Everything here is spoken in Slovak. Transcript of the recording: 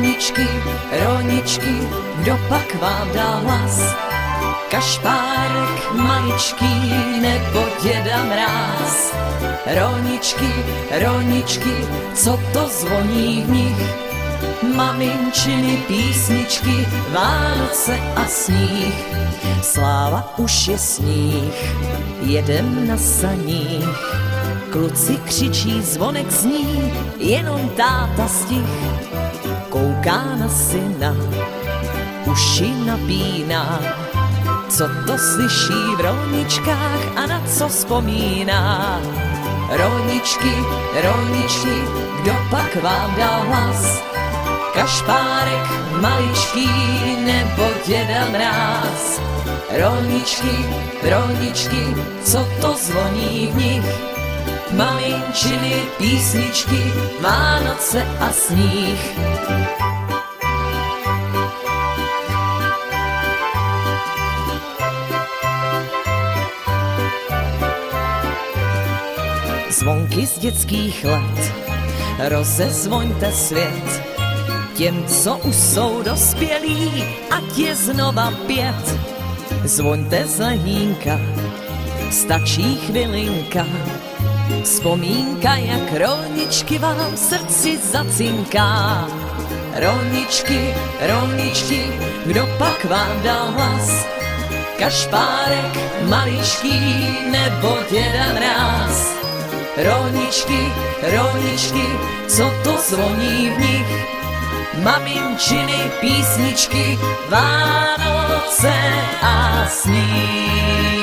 Roničky, roničky, kdo pak vám dá hlas? Kašpárek maličký nebo Děda Mráz? Roničky, roničky, co to zvoní v nich? Maminčiny písničky, Vánoce a sníh. Sláva už je sníh, jedem na saních. Kluci křičí, zvonek zní, jenom táta stih. Kouká na syna, uši napíná. Co to slyší v roničkách a na co vzpomíná? Roničky, roničky, kdo pak vám dá hlas? Kašpárek maličký nebo Děda Mráz? Roničky, roničky, co to zvoní v nich? Maminčiny písničky, Vánoce a sníh. Zvonky z dětských let, rozezvoňte svět. Těm, co už jsou dospělí, ať je znova 5. Zvoňte z lehínka, stačí chvilinka. Vzpomínka, jak roničky vám v srdci zacinká. Roničky, roničky, kdo pak vám dal hlas? Kašpárek maličký nebo Děda Mráz? Roničky, roničky, co to zvoní v nich? Maminčiny písničky, Vánoce a sníh.